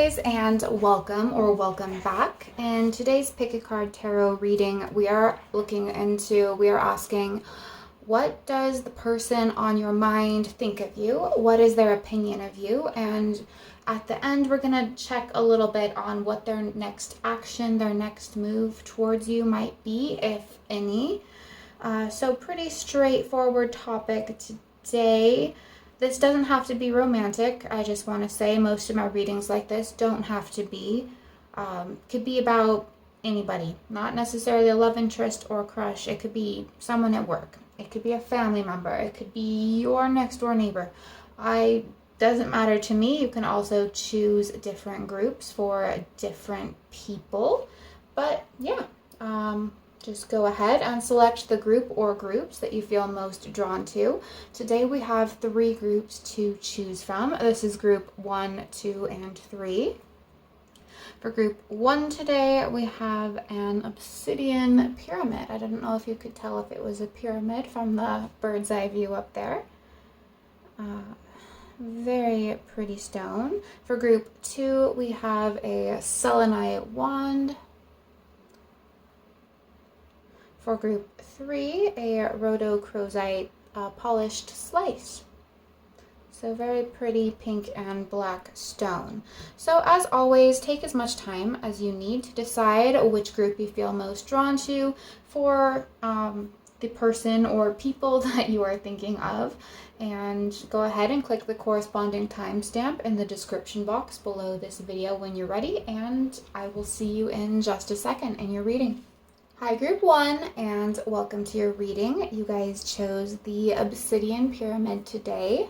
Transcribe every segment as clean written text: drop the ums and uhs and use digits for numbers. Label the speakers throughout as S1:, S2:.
S1: guys, and welcome back. In today's Pick a Card Tarot reading, we are asking, what does the person on your mind think of you? What is their opinion of you? And at the end, we're going to check a little bit on what their next action, their next move towards you might be, if any. So pretty straightforward topic today. This doesn't have to be romantic. I just want to say most of my readings like this don't have to be. Could be about anybody, not necessarily a love interest or crush. It could be someone at work. It could be a family member. It could be your next door neighbor. Doesn't matter to me. You can also choose different groups for different people. But yeah, just go ahead and select the group or groups that you feel most drawn to. Today we have 3 groups to choose from. This is group 1, 2, and 3. For group 1 today, we have an obsidian pyramid. I didn't know if you could tell if it was a pyramid from the bird's eye view up there. Very pretty stone. For group 2, we have a selenite wand. For group 3, a rhodochrosite polished slice. So very pretty pink and black stone. So as always, take as much time as you need to decide which group you feel most drawn to for the person or people that you are thinking of. And go ahead and click the corresponding timestamp in the description box below this video when you're ready. And I will see you in just a second in your reading. Hi group 1, and welcome to your reading. You guys chose the obsidian pyramid today.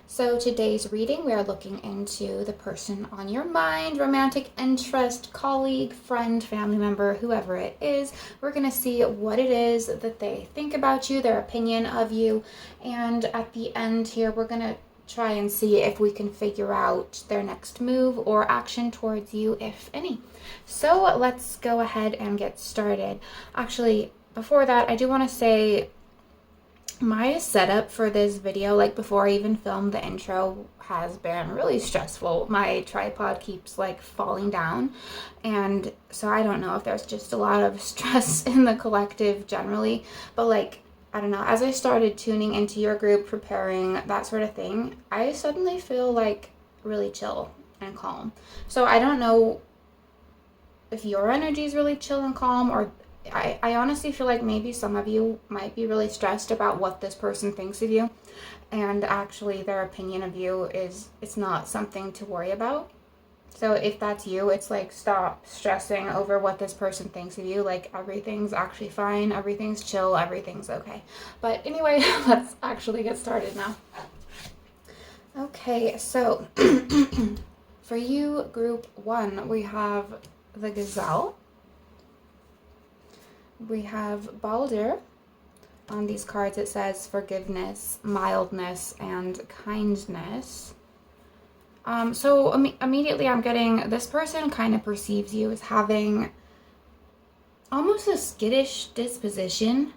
S1: So today's reading, we are looking into the person on your mind, romantic interest, colleague, friend, family member, whoever it is. We're going to see what it is that they think about you, their opinion of you, and at the end here, we're going to try and see if we can figure out their next move or action towards you, if any. So let's go ahead and get started. Actually, before that, I do want to say my setup for this video, like before I even filmed the intro, has been really stressful. My tripod keeps like falling down, and so I don't know if there's just a lot of stress in the collective generally, but like, I don't know, as I started tuning into your group, preparing, that sort of thing, I suddenly feel like really chill and calm. So I don't know if your energy is really chill and calm, or I honestly feel like maybe some of you might be really stressed about what this person thinks of you, and actually their opinion of you it's not something to worry about. So if that's you, it's like, stop stressing over what this person thinks of you. Like, everything's actually fine, everything's chill, everything's okay. But anyway, let's actually get started now. Okay, so for you, group 1, we have the gazelle. We have Balder. On these cards it says forgiveness, mildness, and kindness. So immediately I'm getting, this person kind of perceives you as having almost a skittish disposition.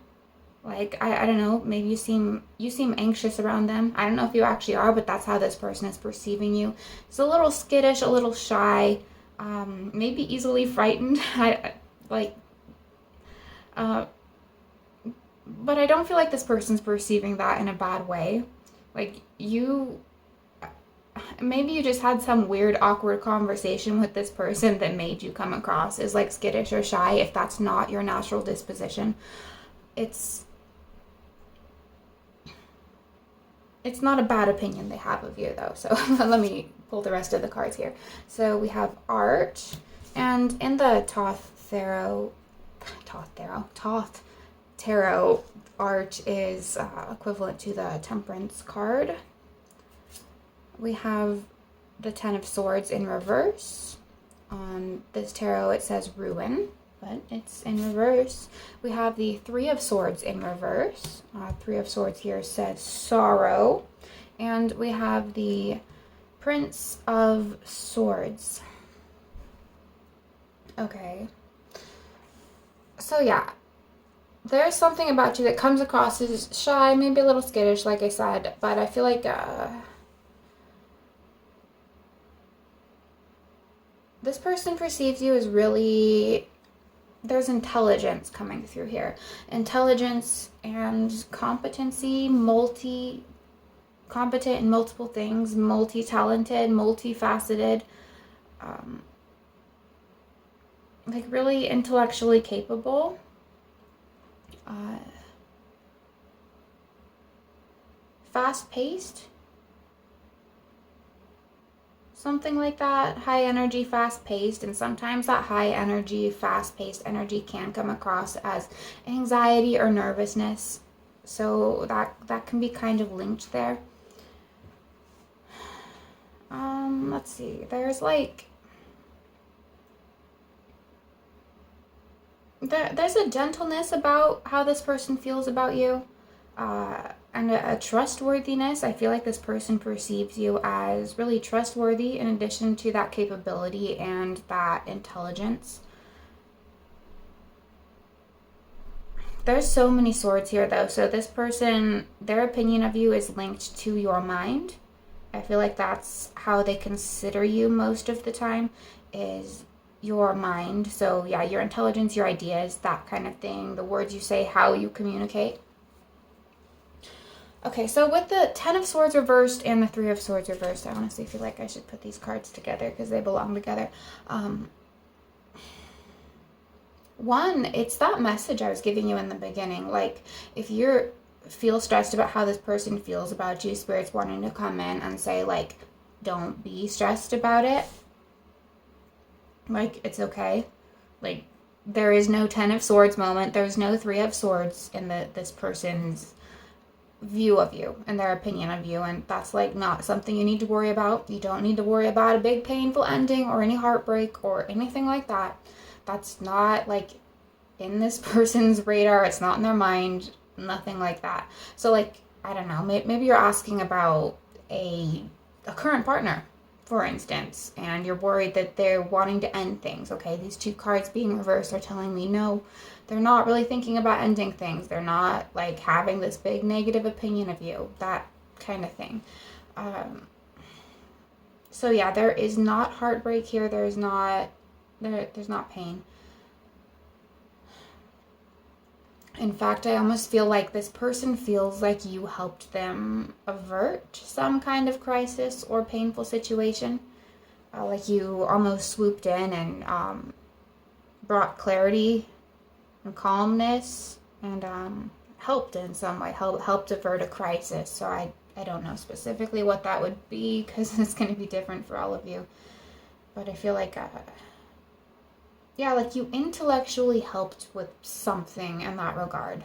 S1: Like, I don't know, maybe you seem anxious around them. I don't know if you actually are, but that's how this person is perceiving you. It's a little skittish, a little shy, maybe easily frightened. But I don't feel like this person's perceiving that in a bad way. Like, maybe you just had some weird, awkward conversation with this person that made you come across as like skittish or shy. If that's not your natural disposition, it's not a bad opinion they have of you though. So let me pull the rest of the cards here. So we have art, and in the Thoth Tarot, art is equivalent to the Temperance card. We have the 10 of Swords in reverse. On this tarot it says ruin, but it's in reverse. We have the 3 of Swords in reverse. 3 of Swords here says sorrow. And we have the Prince of Swords. Okay. So yeah, there's something about you that comes across as shy, maybe a little skittish, like I said, but I feel like this person perceives you as really, there's intelligence coming through here. Intelligence and competency, competent in multiple things, multi-talented, multifaceted, like really intellectually capable. Fast-paced. Something like that, high energy, fast paced, and sometimes that high energy, fast paced energy can come across as anxiety or nervousness. So that can be kind of linked there. Let's see, there's like, there's a gentleness about how this person feels about you. And a trustworthiness. I feel like this person perceives you as really trustworthy in addition to that capability and that intelligence. There's so many swords here though. So this person, their opinion of you is linked to your mind. I feel like that's how they consider you most of the time, is your mind. So yeah, your intelligence, your ideas, that kind of thing, the words you say, how you communicate. Okay, so with the 10 of Swords reversed and the 3 of Swords reversed, I honestly feel like I should put these cards together because they belong together. One, it's that message I was giving you in the beginning. Like, if you feel stressed about how this person feels about you, Spirit's wanting to come in and say, like, don't be stressed about it. Like, it's okay. Like, there is no 10 of Swords moment. There's no 3 of Swords in this person's view of you and their opinion of you, and that's like not something you need to worry about. You don't need to worry about a big painful ending or any heartbreak or anything like that. That's not like in this person's radar. It's not in their mind, nothing like that. So like, I don't know, maybe you're asking about a current partner, for instance, and you're worried that they're wanting to end things. Okay, these 2 cards being reversed are telling me no, they're not really thinking about ending things. They're not like having this big negative opinion of you, that kind of thing. So yeah, there is not heartbreak here. There's not pain. In fact, I almost feel like this person feels like you helped them avert some kind of crisis or painful situation. Like you almost swooped in and brought clarity and calmness and helped in some way, helped avert a crisis. So I don't know specifically what that would be because it's going to be different for all of you. But I feel like, yeah, like you intellectually helped with something in that regard,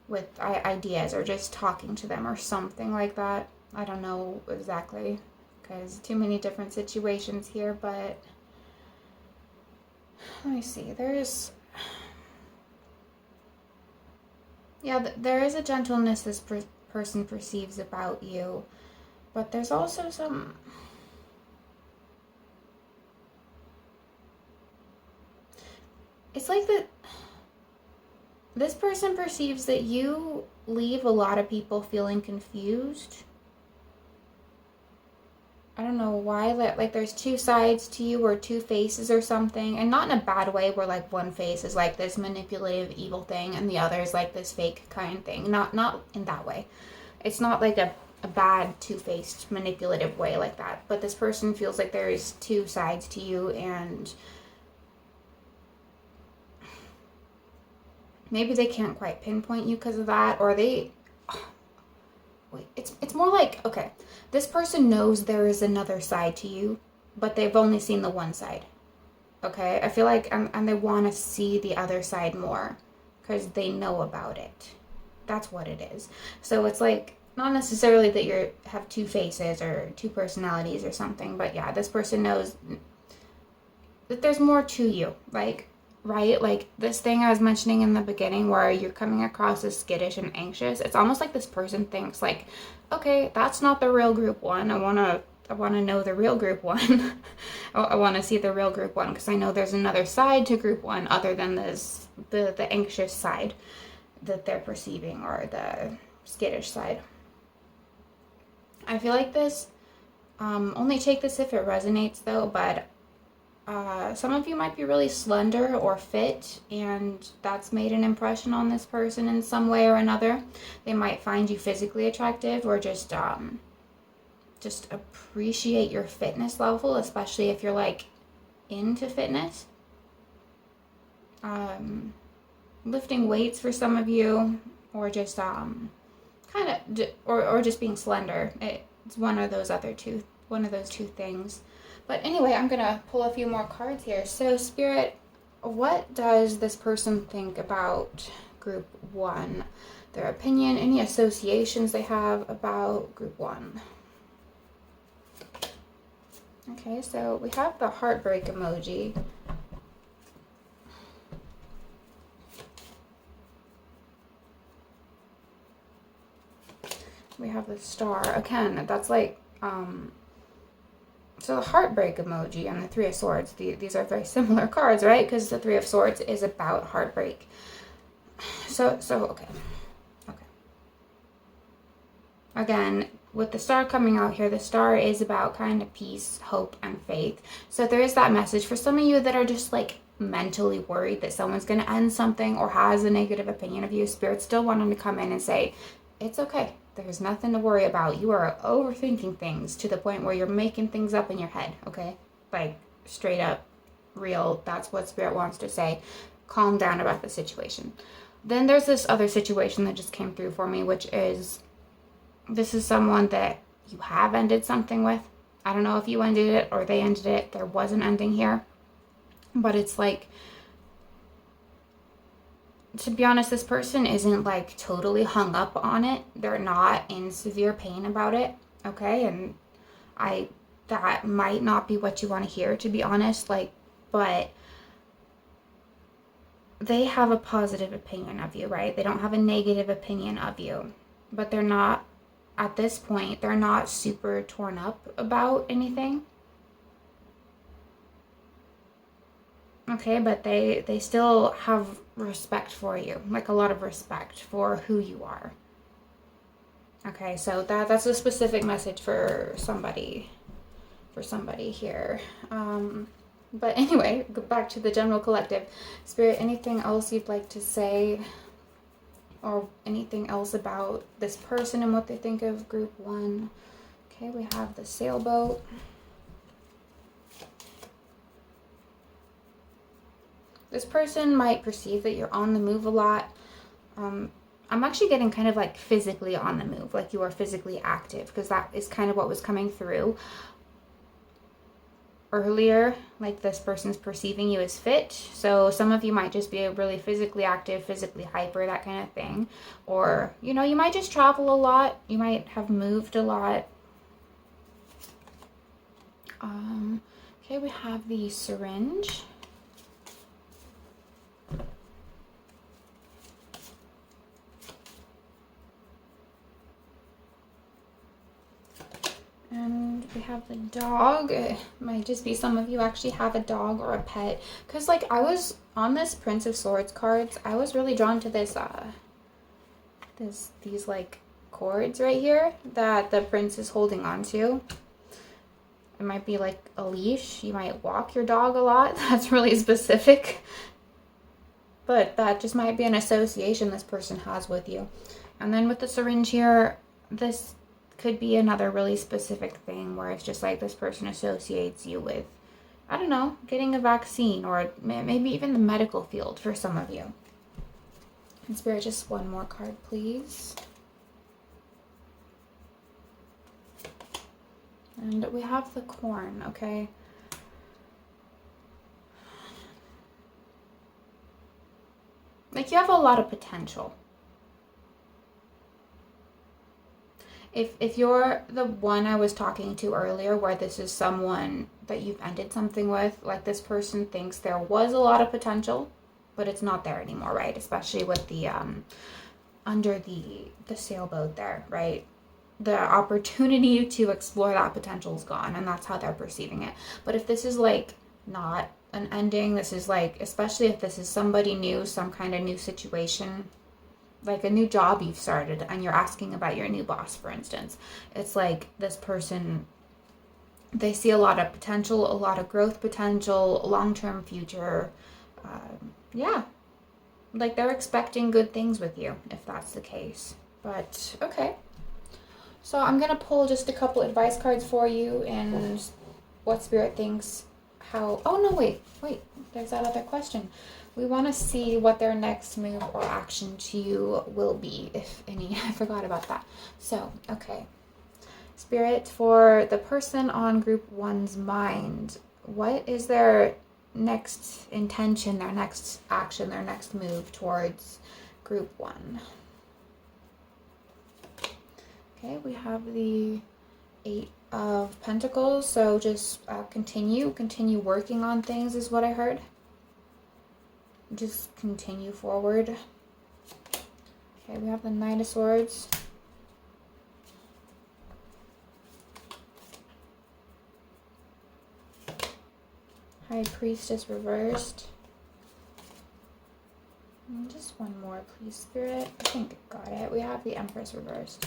S1: with ideas or just talking to them or something like that. I don't know exactly because too many different situations here, but let me see. Yeah, there is a gentleness this person perceives about you, but there's also some... It's like that this person perceives that you leave a lot of people feeling confused. I don't know why, like there's 2 sides to you or 2 faces or something, and not in a bad way where like one face is like this manipulative evil thing and the other is like this fake kind thing. Not in that way. It's not like a bad 2-faced manipulative way like that, but this person feels like there is 2 sides to you, and maybe they can't quite pinpoint you because of that, or they... Wait, it's more like, okay, this person knows there is another side to you, but they've only seen the one side. Okay, I feel like, and they want to see the other side more because they know about it. That's what it is. So it's like, not necessarily that you have 2 faces or 2 personalities or something, but yeah, this person knows that there's more to you, like, right? Like this thing I was mentioning in the beginning where you're coming across as skittish and anxious. It's almost like this person thinks like, okay, that's not the real group 1. I want to know the real group 1. I want to see the real group 1 because I know there's another side to group 1 other than this, the anxious side that they're perceiving, or the skittish side. I feel like this, only take this if it resonates though, but Some of you might be really slender or fit, and that's made an impression on this person in some way or another. They might find you physically attractive, or just appreciate your fitness level, especially if you're like into fitness. Lifting weights for some of you, or just or just being slender. It's one of those two things. But anyway, I'm gonna pull a few more cards here. So Spirit, what does this person think about group 1? Their opinion, any associations they have about group 1. Okay, so we have the heartbreak emoji. We have the star. Again, that's like, so the heartbreak emoji and the 3 of Swords, these are very similar cards, right? Because the 3 of Swords is about heartbreak. So okay. Again, with the star coming out here, the star is about kind of peace, hope, and faith. So there is that message for some of you that are just like mentally worried that someone's going to end something or has a negative opinion of you. Spirit's still wanting to come in and say, it's okay. There's nothing to worry about. You are overthinking things to the point where you're making things up in your head, okay? Like, straight up, real. That's what Spirit wants to say. Calm down about the situation. Then there's this other situation that just came through for me, which is, this is someone that you have ended something with. I don't know if you ended it or they ended it. There was an ending here. But it's like, to be honest, this person isn't like totally hung up on it. They're not in severe pain about it, okay? And that might not be what you want to hear, to be honest, like, but they have a positive opinion of you, right? They don't have a negative opinion of you, but they're not, at this point, they're not super torn up about anything. Okay, but they still have respect for you, like a lot of respect for who you are. Okay, so that's a specific message for somebody here. But anyway, go back to the general collective. Spirit, anything else you'd like to say, or anything else about this person and what they think of group 1? Okay, we have the sailboat. This person might perceive that you're on the move a lot. I'm actually getting kind of like physically on the move, like you are physically active, because that is kind of what was coming through earlier. Like, this person's perceiving you as fit. So some of you might just be really physically active, physically hyper, that kind of thing. Or, you know, you might just travel a lot. You might have moved a lot. Okay, we have the syringe. And we have the dog. It might just be some of you actually have a dog or a pet. Because, like, I was on this Prince of Swords cards, I was really drawn to this, these, like, cords right here that the prince is holding on to. It might be, like, a leash. You might walk your dog a lot. That's really specific. But that just might be an association this person has with you. And then with the syringe here, this could be another really specific thing where it's just like this person associates you with, I don't know, getting a vaccine, or maybe even the medical field for some of you. And Spirit, just one more card, please. And we have the corn, okay? Like, you have a lot of potential. If you're the one I was talking to earlier, where this is someone that you've ended something with, like, this person thinks there was a lot of potential, but it's not there anymore, right? Especially with the, under the sailboat there, right? The opportunity to explore that potential is gone, and that's how they're perceiving it. But if this is, like, not an ending, this is, like, especially if this is somebody new, some kind of new situation, like a new job you've started and you're asking about your new boss, for instance. It's like this person They see a lot of potential, a lot of growth potential, long-term future. Yeah, like they're expecting good things with you, if that's the case. But okay. So I'm going to pull just a couple advice cards for you and what Spirit thinks, how... Oh, no, wait. There's that other question. We want to see what their next move or action to you will be, if any. I forgot about that. So, okay. Spirit, for the person on group 1's mind, what is their next intention, their next action, their next move towards group 1? Okay, we have the 8 of Pentacles, so just continue working on things is what I heard. Just continue forward. Okay, we have the Knight of Swords. High Priestess reversed. And just one more, please, Spirit. I think I got it. We have the Empress reversed.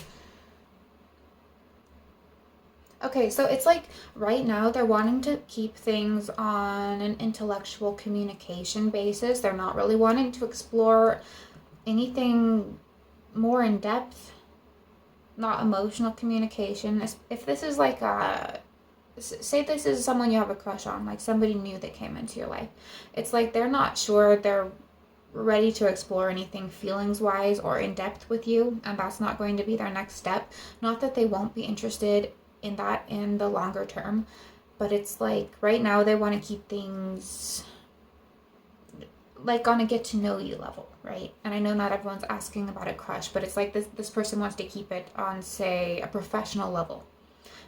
S1: Okay, so it's like right now they're wanting to keep things on an intellectual communication basis. They're not really wanting to explore anything more in depth, not emotional communication. If this is like say this is someone you have a crush on, like somebody new that came into your life. It's like they're not sure they're ready to explore anything feelings-wise or in depth with you, and that's not going to be their next step. Not that they won't be interested in that in the longer term, but it's like right now they want to keep things like on a get to know you level, right? And I know not everyone's asking about a crush, but it's like this person wants to keep it on, say, a professional level.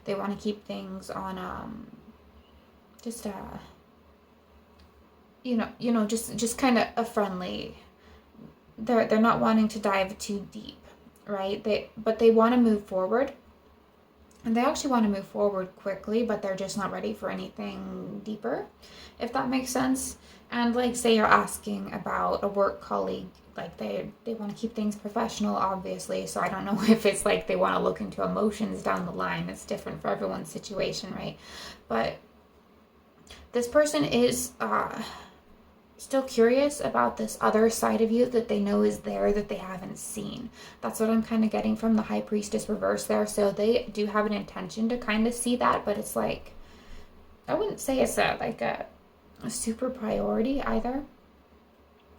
S1: They want to keep things on just just kind of a friendly. They're not wanting to dive too deep, right? But they want to move forward. And they actually want to move forward quickly, but they're just not ready for anything deeper, if that makes sense. And like, say you're asking about a work colleague, like they want to keep things professional, obviously. So I don't know if it's like they want to look into emotions down the line. It's different for everyone's situation, right? But this person is still curious about this other side of you that they know is there that they haven't seen. That's what I'm kind of getting from the High Priestess reverse there. So they do have an intention to kind of see that, but it's like, I wouldn't say it's a super priority either,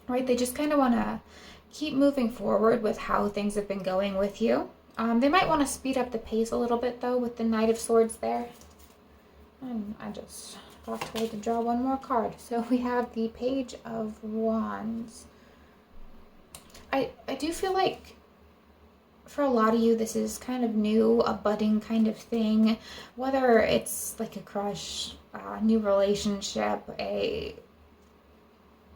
S1: right? They just kind of want to keep moving forward with how things have been going with you. They might want to speed up the pace a little bit though with the Knight of Swords there. And I just got told to draw one more card. So we have the Page of Wands. I do feel like for a lot of you this is kind of new, a budding kind of thing. Whether it's like a crush, a new relationship,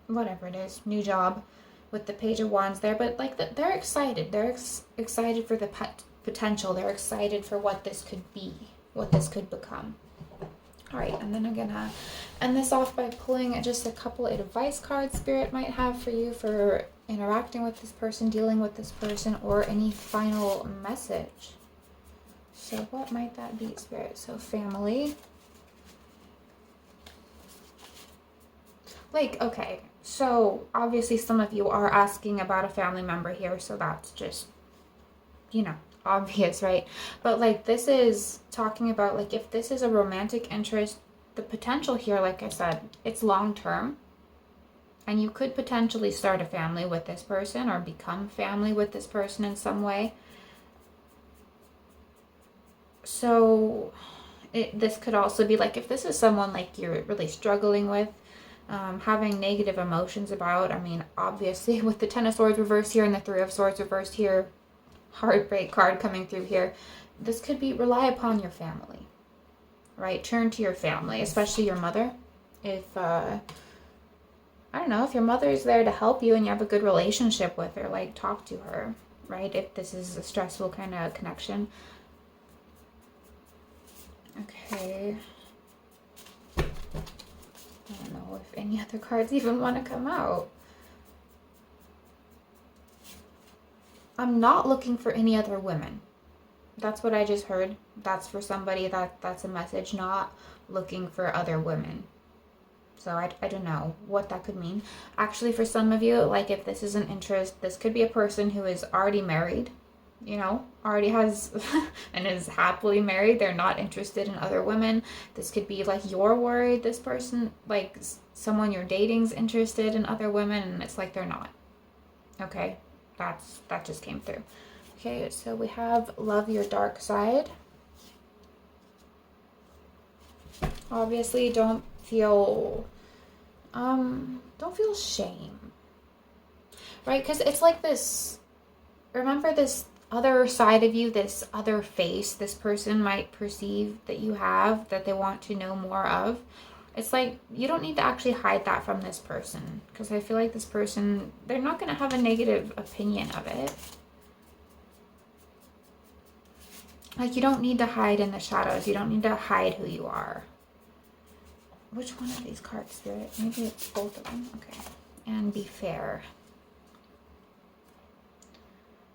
S1: whatever it is, new job with the Page of Wands there. But like they're excited. They're excited for the potential. They're excited for what this could be, what this could become. All right, and then I'm gonna end this off by pulling just a couple of advice cards Spirit might have for you for interacting with this person, dealing with this person, or any final message. So what might that be, Spirit? So family. Like, okay, so obviously some of you are asking about a family member here, so that's just, obvious, right? But like this is talking about like if this is a romantic interest, the potential here, like I said, it's long term, and you could potentially start a family with this person or become family with this person in some way. So this could also be like if this is someone like you're really struggling with, having negative emotions about. I mean, obviously with the Ten of Swords reversed here and the Three of Swords reversed here, heartbreak card coming through here. This could be rely upon your family, right? Turn to your family, especially your mother. If, I don't know, if your mother is there to help you and you have a good relationship with her, like talk to her, right? If this is a stressful kind of connection. Okay. I don't know if any other cards even want to come out. I'm not looking for any other women. That's what I just heard. That's for somebody that's a message, not looking for other women. So I don't know what that could mean. Actually, for some of you, like if this is an interest, this could be a person who is already married, you know, already has and is happily married. They're not interested in other women. This could be like you're worried this person, like someone you're dating's interested in other women, and it's like they're not. Okay, that just came through. Okay, so we have love your dark side. Obviously, don't feel shame, right? Because it's like this, remember this other side of you, this other face this person might perceive that you have, that they want to know more of. It's like you don't need to actually hide that from this person, because I feel like this person, they're not going to have a negative opinion of it. Like you don't need to hide in the shadows. You don't need to hide who you are. Which one of these cards, Spirit? Maybe it's both of them. Okay. And be fair.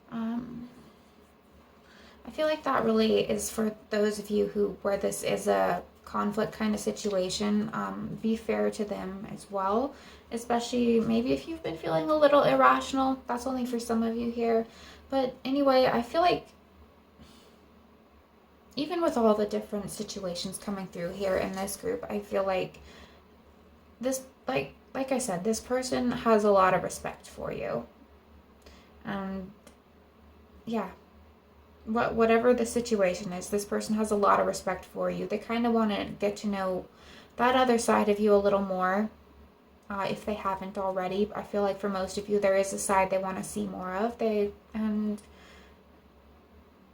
S1: I feel like that really is for those of you where this is a conflict kind of situation. Be fair to them as well. Especially maybe if you've been feeling a little irrational. That's only for some of you here. But anyway, I feel like even with all the different situations coming through here in this group, I feel like this, like I said, this person has a lot of respect for you. And yeah, whatever the situation is, this person has a lot of respect for you. They kind of want to get to know that other side of you a little more, if they haven't already. I feel like for most of you, there is a side they want to see more of.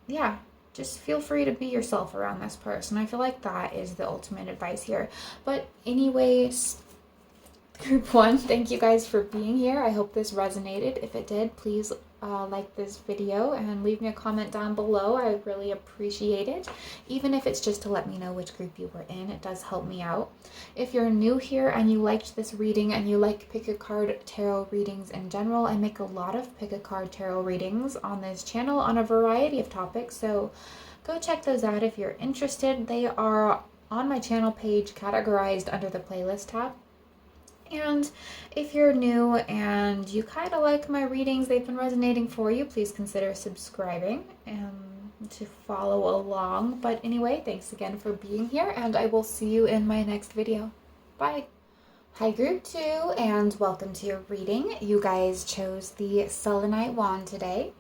S1: Yeah. Just feel free to be yourself around this person. I feel like that is the ultimate advice here. But anyways, group 1, thank you guys for being here. I hope this resonated. If it did, please like this video and leave me a comment down below. I really appreciate it. Even if it's just to let me know which group you were in, it does help me out. If you're new here and you liked this reading and you like pick a card tarot readings in general, I make a lot of pick a card tarot readings on this channel on a variety of topics, so go check those out if you're interested. They are on my channel page categorized under the playlist tab. And if you're new and you kind of like my readings, they've been resonating for you, please consider subscribing to follow along. But anyway, thanks again for being here, and I will see you in my next video. Bye! Hi group 2, and welcome to your reading. You guys chose the selenite wand today.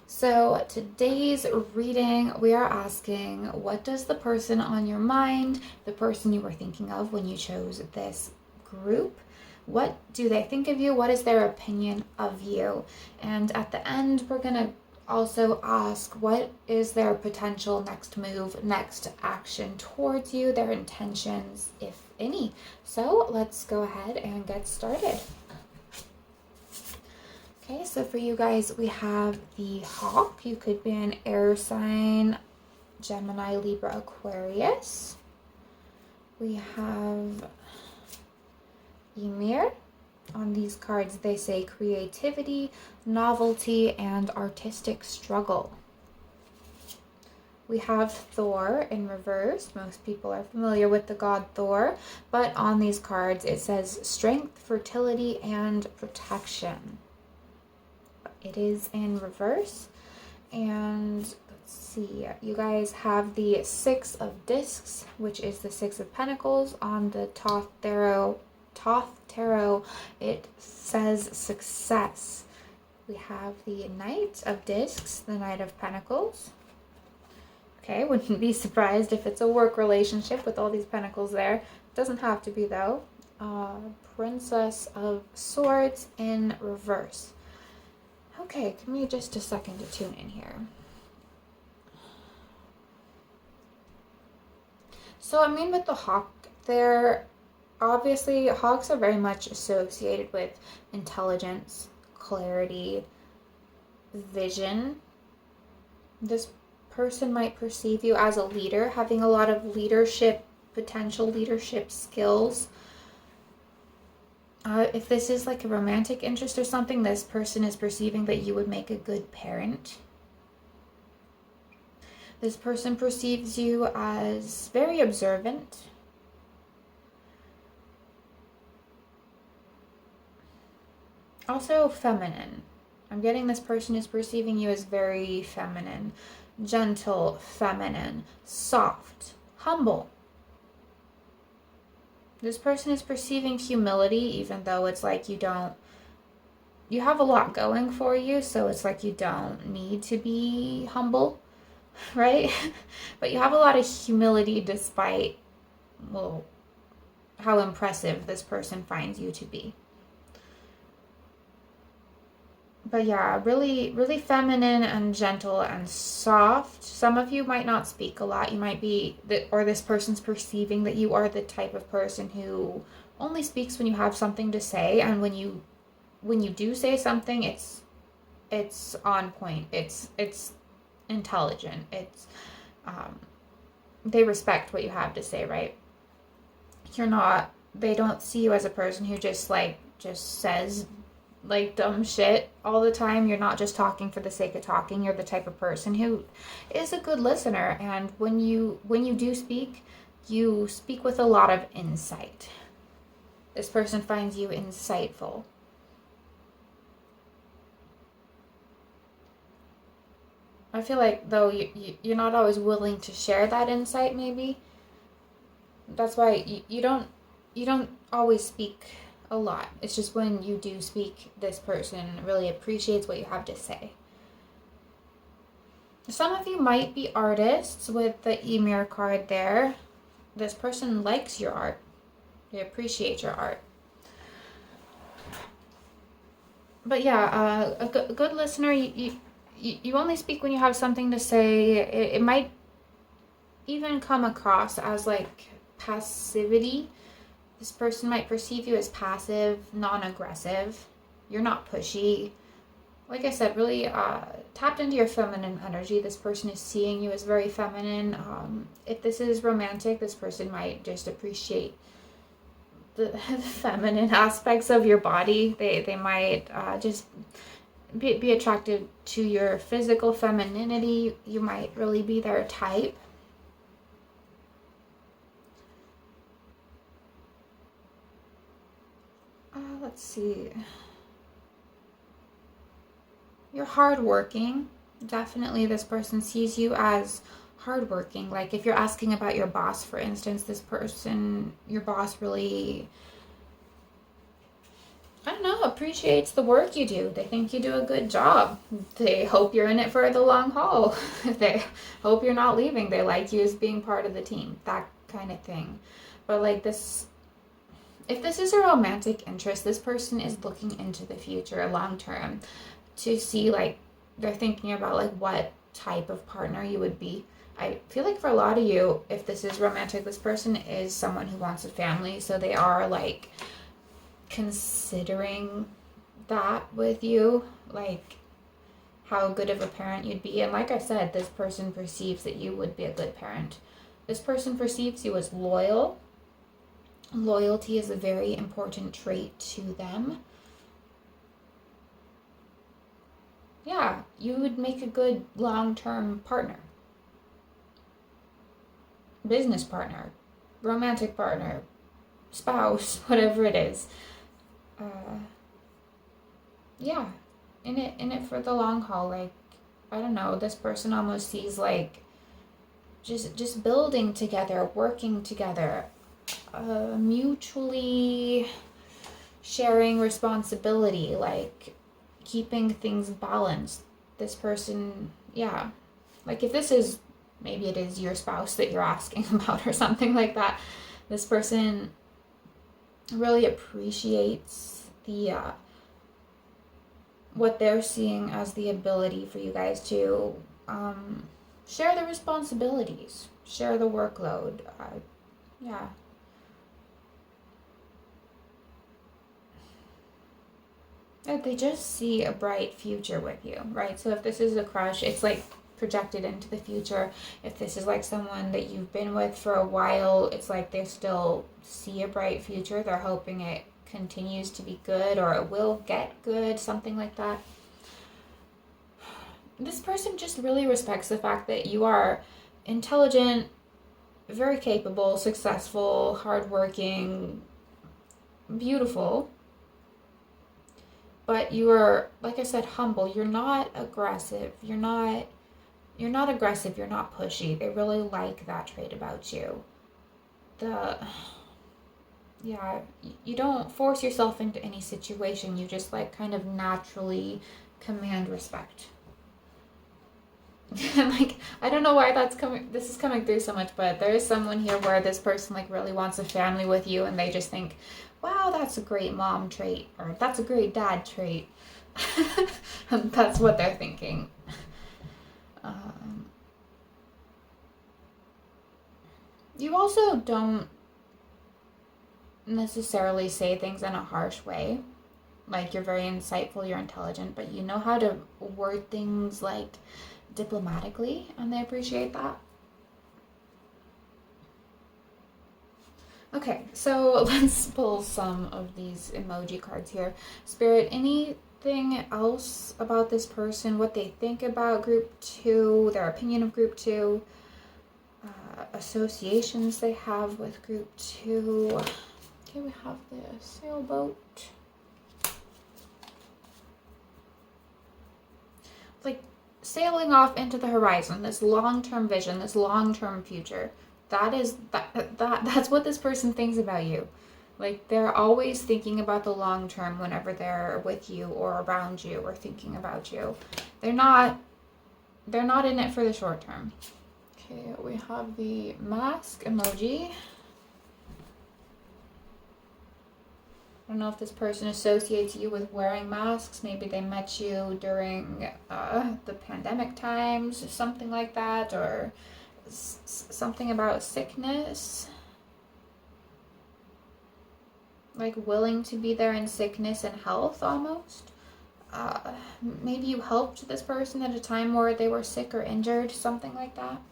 S1: So today's reading, we are asking, what does the person on your mind, the person you were thinking of when you chose this group, what do they think of you? What is their opinion of you? And at the end, we're going to also ask, what is their potential next move, next action towards you, their intentions, if any. So let's go ahead and get started. Okay, so for you guys, we have the hawk. You could be an air sign, Gemini, Libra, Aquarius. We have Ymir. On these cards, they say creativity, novelty, and artistic struggle. We have Thor in reverse. Most people are familiar with the god Thor, but on these cards, it says strength, fertility, and protection. It is in reverse. And let's see, you guys have the 6 of discs, which is the 6 of pentacles. On the Thoth Tarot, it says success. We have the Knight of Discs, the Knight of Pentacles. Okay, wouldn't be surprised if it's a work relationship with all these pentacles there. Doesn't have to be though. Princess of Swords in reverse. Okay, give me just a second to tune in here. So I mean, with the hawk there, obviously hawks are very much associated with intelligence, clarity, vision. This person might perceive you as a leader, having a lot of leadership, potential leadership skills. If this is like a romantic interest or something, this person is perceiving that you would make a good parent. This person perceives you as very observant. Also feminine. I'm getting this person is perceiving you as very feminine, gentle, feminine, soft, humble. This person is perceiving humility, even though it's like you have a lot going for you, so it's like you don't need to be humble, right? But you have a lot of humility despite, well, how impressive this person finds you to be. But yeah, really, really feminine and gentle and soft. Some of you might not speak a lot. You might be, or this person's perceiving that you are the type of person who only speaks when you have something to say. And when you do say something, it's on point. It's intelligent. They respect what you have to say, right? They don't see you as a person who just says like dumb shit all the time. You're not just talking for the sake of talking. You're the type of person who is a good listener, and when you do speak, you speak with a lot of insight. This person finds you insightful. I feel like though you're not always willing to share that insight. Maybe that's why you don't always speak a lot. It's just when you do speak, this person really appreciates what you have to say. Some of you might be artists with the Emir card there. This person likes your art. They appreciate your art. But yeah, a good listener, you only speak when you have something to say. It might even come across as like passivity. This person might perceive you as passive, non-aggressive. You're not pushy. Like I said, really tapped into your feminine energy. This person is seeing you as very feminine. If this is romantic, this person might just appreciate the feminine aspects of your body. They might just be attracted to your physical femininity. You might really be their type. Let's see. You're hardworking. Definitely this person sees you as hardworking. Like if you're asking about your boss, for instance, this person, your boss really, I don't know, appreciates the work you do. They think you do a good job. They hope you're in it for the long haul. They hope you're not leaving. They like you as being part of the team. That kind of thing. But like this, if this is a romantic interest, this person is looking into the future long term to see, like, they're thinking about like what type of partner you would be. I feel like for a lot of you, if this is romantic, this person is someone who wants a family, so they are like considering that with you, like how good of a parent you'd be. And like I said, this person perceives that you would be a good parent. This person perceives you as loyal. Loyalty is a very important trait to them. Yeah, you would make a good long-term partner. Business partner, romantic partner, spouse, whatever it is. Yeah, in it for the long haul. Like, I don't know, this person almost sees like just building together, working together, mutually sharing responsibility, like keeping things balanced. This person, yeah, like if this is, maybe it is your spouse that you're asking about or something like that, this person really appreciates the what they're seeing as the ability for you guys to share the responsibilities, share the workload. Yeah. They just see a bright future with you, right? So if this is a crush, it's like projected into the future. If this is like someone that you've been with for a while, it's like they still see a bright future. They're hoping it continues to be good, or it will get good, something like that. this person just really respects the fact that you are intelligent, very capable, successful, hardworking, beautiful. But you are, like I said, humble. You're not aggressive. You're not aggressive. You're not pushy. They really like that trait about you. Yeah, you don't force yourself into any situation. You just like kind of naturally command respect. Like, I don't know why this is coming through so much, but there is someone here where this person like really wants a family with you, and they just think, wow, that's a great mom trait, or that's a great dad trait. And that's what they're thinking. You also don't necessarily say things in a harsh way. Like, you're very insightful, you're intelligent, but you know how to word things like diplomatically, and they appreciate that. Okay, so let's pull some of these emoji cards here. Spirit, anything else about this person, what they think about group 2, their opinion of group 2, associations they have with group 2. Okay, we have the sailboat. Like sailing off into the horizon, this long-term vision, this long-term future. That's what this person thinks about you. Like, they're always thinking about the long term whenever they're with you or around you or thinking about you. They're not in it for the short term. Okay, we have the mask emoji. I don't know if this person associates you with wearing masks. Maybe they met you during the pandemic times, something like that, or something about sickness. Like willing to be there in sickness and health almost. Maybe you helped this person at a time where they were sick or injured, something like that.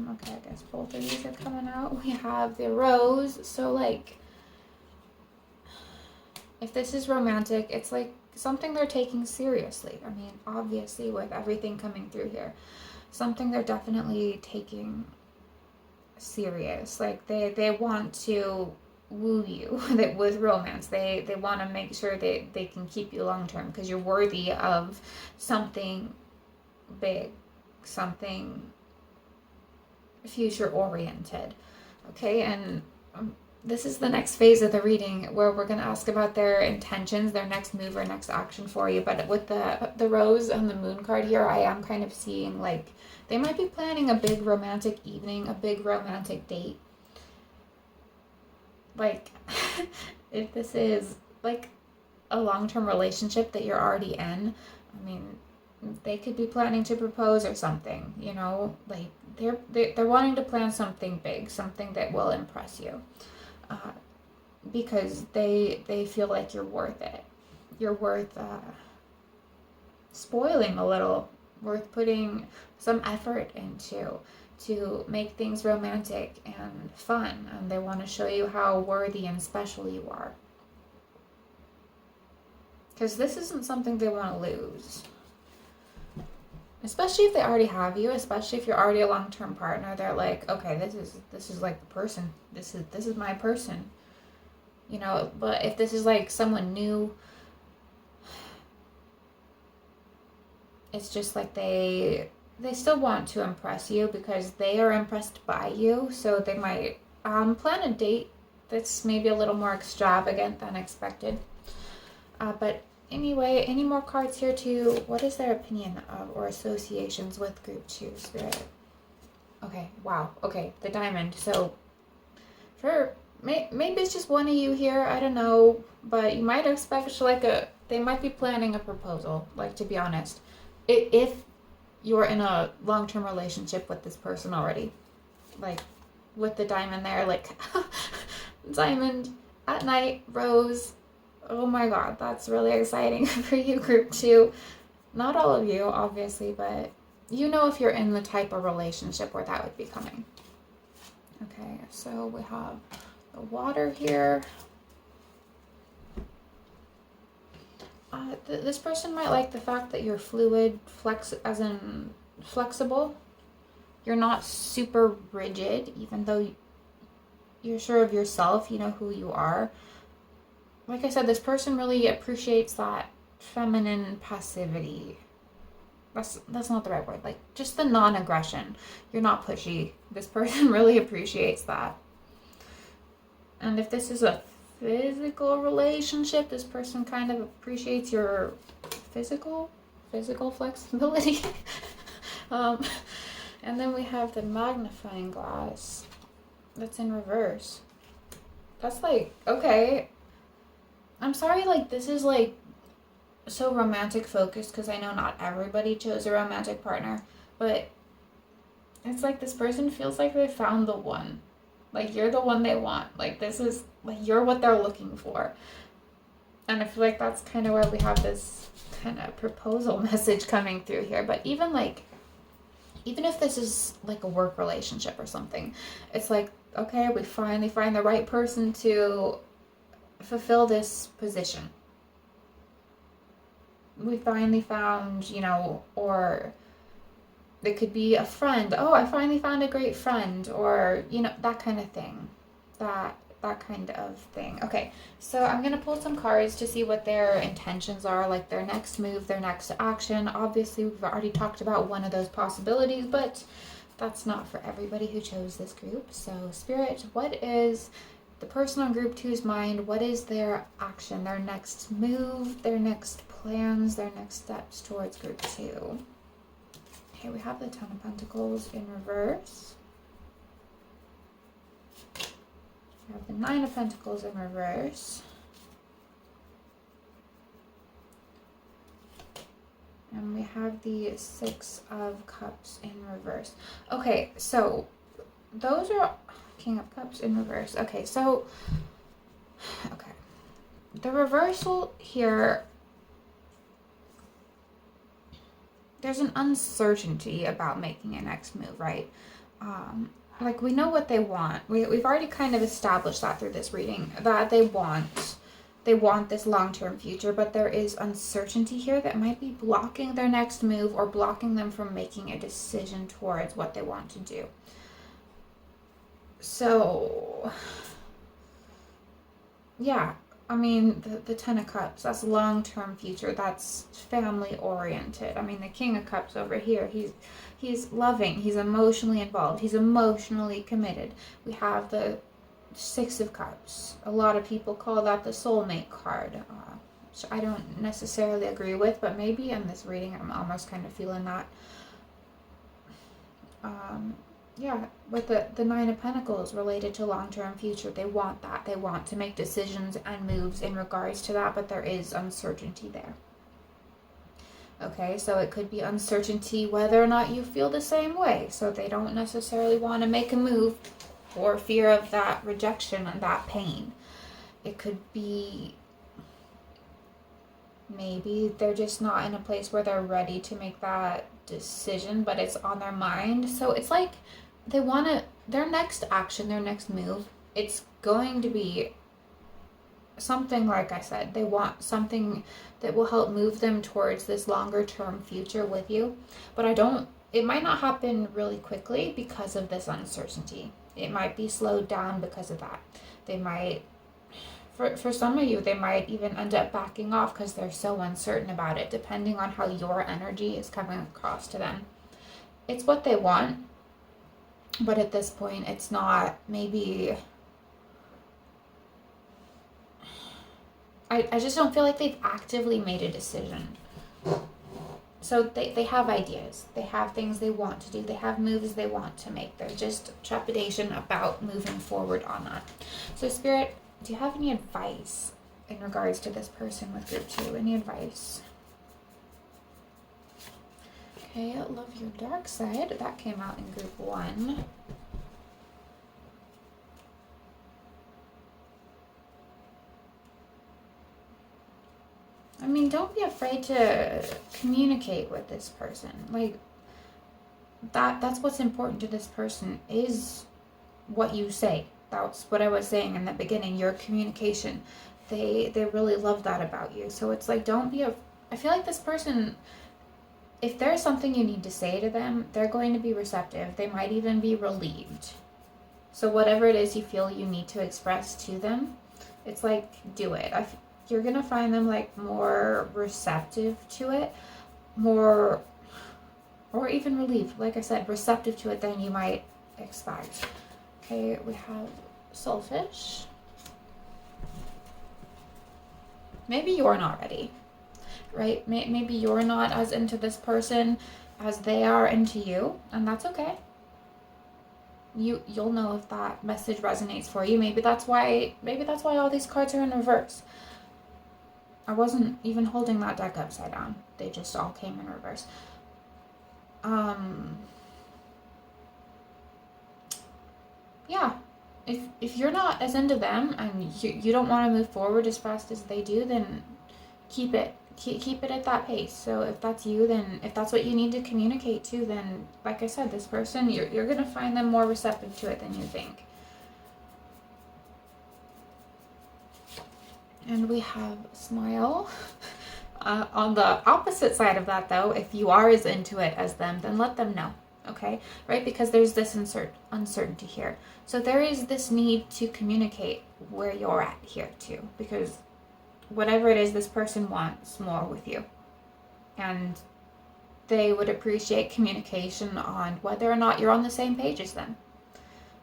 S1: Okay, I guess both of these are coming out. We have the rose. So like, if this is romantic, it's like something they're taking seriously. I mean, obviously with everything coming through here, something they're definitely taking serious. Like they want to woo you with romance. They want to make sure that they can keep you long term because you're worthy of something big, something future oriented. Okay, and this is the next phase of the reading where we're going to ask about their intentions, their next move or next action for you. But with the rose and the moon card here, I am kind of seeing like they might be planning a big romantic evening, a big romantic date. Like, if this is like a long-term relationship that you're already in, I mean, they could be planning to propose or something, you know, like they're wanting to plan something big, something that will impress you, because they feel like you're worth it. You're worth spoiling a little, worth putting some effort into to make things romantic and fun, and they want to show you how worthy and special you are. Because this isn't something they want to lose. Especially if they already have you, especially if you're already a long-term partner, they're like, okay, this is like the person. This is my person. You know, but if this is like someone new, it's just like they still want to impress you because they are impressed by you, so they might plan a date that's maybe a little more extravagant than expected. But anyway, any more cards here too? What is their opinion of or associations with group 2, Spirit? Okay, wow. Okay, the diamond. So maybe it's just one of you here, I don't know, but you might expect like they might be planning a proposal, like, to be honest. If you're in a long-term relationship with this person already, like with the diamond there, like diamond at night, rose. Oh my god, that's really exciting for you, group 2. Not all of you, obviously, but you know if you're in the type of relationship where that would be coming. Okay, so we have the water here. This person might like the fact that you're fluid, as in flexible. You're not super rigid, even though you're sure of yourself, you know who you are. Like I said, this person really appreciates that feminine passivity. That's not the right word. Like, just the non-aggression. You're not pushy. This person really appreciates that. And if this is a physical relationship, this person kind of appreciates your physical flexibility. And then we have the magnifying glass that's in reverse. That's like, okay, I'm sorry, like, this is like so romantic focused, because I know not everybody chose a romantic partner, but it's like this person feels like they found the one. Like, you're the one they want. Like, this is, like, you're what they're looking for. And I feel like that's kind of where we have this kind of proposal message coming through here. But even if this is like a work relationship or something, it's like, okay, we finally find the right person to fulfill this position. We finally found, or it could be a friend. Oh, I finally found a great friend, or, that kind of thing. That kind of thing. Okay, so I'm going to pull some cards to see what their intentions are, like their next move, their next action. Obviously, we've already talked about one of those possibilities, but that's not for everybody who chose this group. So, Spirit, what is the person on Group 2's mind? What is their action, their next move, their next plans, their next steps towards Group 2? Okay, we have the Ten of Pentacles in reverse. We have the Nine of Pentacles in reverse. And we have the Six of Cups in reverse. Okay, so those are King of Cups in reverse. Okay, the reversal here, there's an uncertainty about making a next move, right? Like, we know what they want. We've already kind of established that through this reading, that they want this long-term future, but there is uncertainty here that might be blocking their next move or blocking them from making a decision towards what they want to do. So, yeah, I mean, the Ten of Cups, that's long-term future, that's family-oriented. I mean, the King of Cups over here, he's loving, he's emotionally involved, he's emotionally committed. We have the Six of Cups. A lot of people call that the soulmate card, which I don't necessarily agree with, but maybe in this reading I'm almost kind of feeling that. Yeah, with the Nine of Pentacles related to long-term future, they want that. They want to make decisions and moves in regards to that, but there is uncertainty there. Okay, so it could be uncertainty whether or not you feel the same way. So they don't necessarily want to make a move for fear of that rejection and that pain. It could be maybe they're just not in a place where they're ready to make that decision, but it's on their mind. So it's like they want to, their next action, their next move, it's going to be something, like I said, they want something that will help move them towards this longer term future with you. But it might not happen really quickly because of this uncertainty. It might be slowed down because of that. They might, for some of you, they might even end up backing off because they're so uncertain about it, depending on how your energy is coming across to them. It's what they want, but at this point, it's not maybe... I just don't feel like they've actively made a decision. So they have ideas. They have things they want to do. They have moves they want to make. There's just trepidation about moving forward on that. So, Spirit, do you have any advice in regards to this person with Group 2? Any advice? Okay, love your dark side. That came out in Group 1. I mean, don't be afraid to communicate with this person. Like, that's what's important to this person, is what you say. That's what I was saying in the beginning, your communication. they really love that about you. So it's like, don't be I feel like this person, if there's something you need to say to them, they're going to be receptive. They might even be relieved. So whatever it is you feel you need to express to them, it's like, do it. You're going to find them like more receptive to it, more, or even relieved. Like I said, receptive to it than you might expect. Okay, we have Soulfish. Maybe you're not ready, right? Maybe you're not as into this person as they are into you, and that's okay. You'll know if that message resonates for you. Maybe that's why all these cards are in reverse. I wasn't even holding that deck upside down. They just all came in reverse. Yeah. If you're not as into them and you don't want to move forward as fast as they do, then keep it at that pace. So if that's you, then if that's what you need to communicate to, then like I said, this person, you're going to find them more receptive to it than you think. And we have Smile. On the opposite side of that, though, if you are as into it as them, then let them know. Okay, right? Because there's this uncertainty here. So there is this need to communicate where you're at here too, because whatever it is, this person wants more with you. And they would appreciate communication on whether or not you're on the same page as them.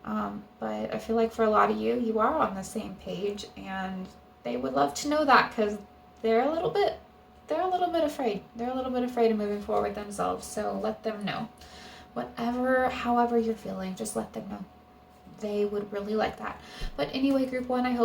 S1: But I feel like for a lot of you are on the same page, and they would love to know that, because they're a little bit afraid. They're a little bit afraid of moving forward themselves. So let them know. However you're feeling, just let them know. They would really like that. But anyway, group 1,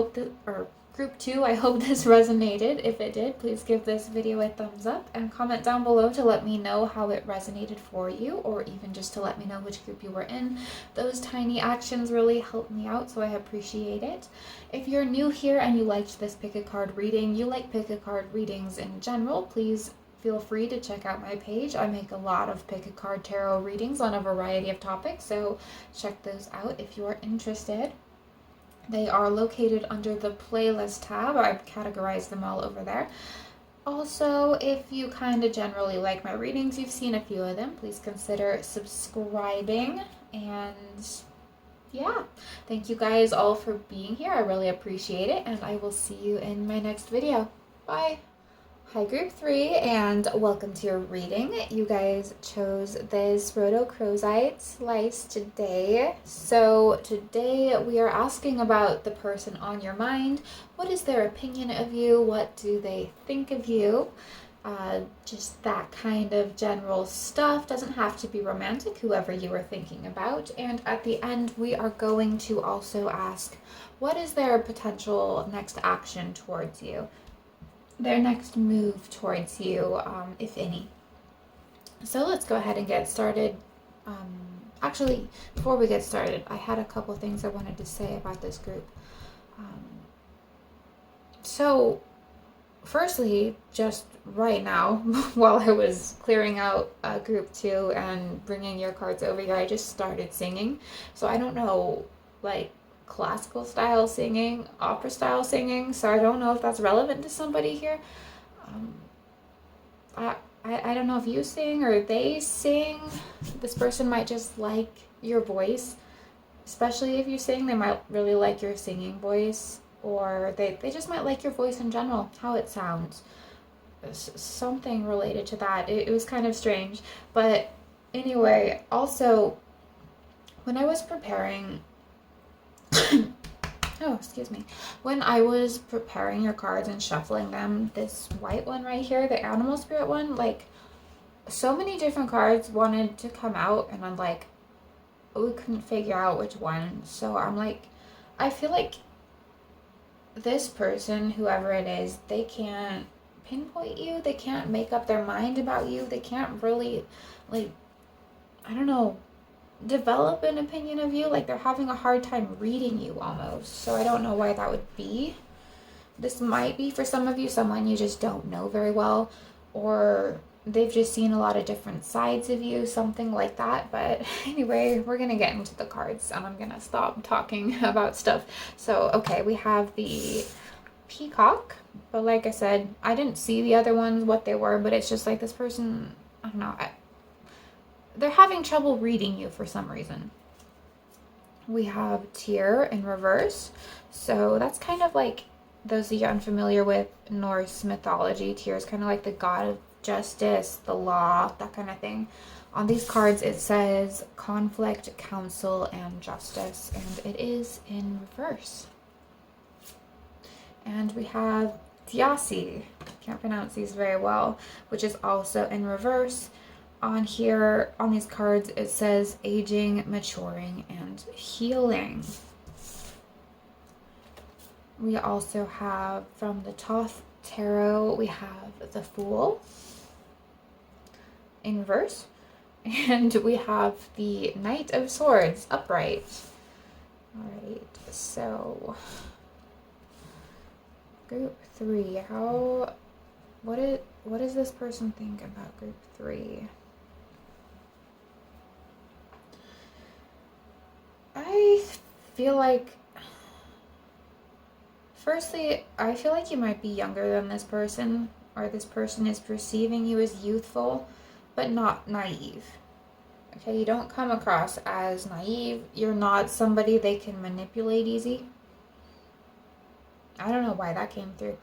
S1: group 2, I hope this resonated. If it did, please give this video a thumbs up and comment down below to let me know how it resonated for you, or even just to let me know which group you were in. Those tiny actions really help me out, so I appreciate it. If you're new here and you liked this pick a card reading, you like pick a card readings in general, please feel free to check out my page. I make a lot of pick a card tarot readings on a variety of topics, so check those out if you are interested. They are located under the playlist tab. I've categorized them all over there. Also, if you kind of generally like my readings, you've seen a few of them, please consider subscribing. And yeah, thank you guys all for being here. I really appreciate it, and I will see you in my next video. Bye! Hi group 3, and welcome to your reading. You guys chose this rhodochrosite slice today. So today we are asking about the person on your mind. What is their opinion of you? What do they think of you? Just that kind of general stuff. Doesn't have to be romantic, whoever you are thinking about. And at the end we are going to also ask, what is their potential next action towards you? Their next move towards you, if any. So let's go ahead and get started. Actually, before we get started, I had a couple things I wanted to say about this group. So, firstly, just right now, while I was clearing out group 2 and bringing your cards over here, I just started singing. So I don't know, like, classical style singing, opera style singing, so I don't know if that's relevant to somebody here. I don't know if you sing or they sing. This person might just like your voice, especially if you sing. They might really like your singing voice, or they just might like your voice in general, how it sounds. Something related to that. It was kind of strange, but anyway, also when I was preparing oh, excuse me. When I was preparing your cards and shuffling them, this white one right here, the animal spirit one, like, so many different cards wanted to come out, and I'm like, we couldn't figure out which one. So I'm like, I feel like this person, whoever it is, they can't pinpoint you. They can't make up their mind about you. They can't really, like, I don't know, develop an opinion of you. Like, they're having a hard time reading you almost. So I don't know why that would be. This might be for some of you someone you just don't know very well, or they've just seen a lot of different sides of you, something like that. But anyway, we're gonna get into the cards, and I'm gonna stop talking about stuff. So okay, we have the peacock. But like I said, I didn't see the other ones, what they were, but it's just like this person, I don't know, they're having trouble reading you for some reason. We have Tyr in reverse. So that's kind of like, those of you unfamiliar with Norse mythology, Tyr is kind of like the god of justice, the law, that kind of thing. On these cards it says conflict, counsel, and justice, and it is in reverse. And we have Thiassi, can't pronounce these very well, which is also in reverse. On here, on these cards, it says aging, maturing, and healing. We also have, from the Thoth Tarot, we have the Fool in reverse. And we have the Knight of Swords upright. Alright, so group 3, what does this person think about group 3? I feel like, firstly, I feel like you might be younger than this person, or this person is perceiving you as youthful, but not naive. Okay, you don't come across as naive. You're not somebody they can manipulate easy. I don't know why that came through.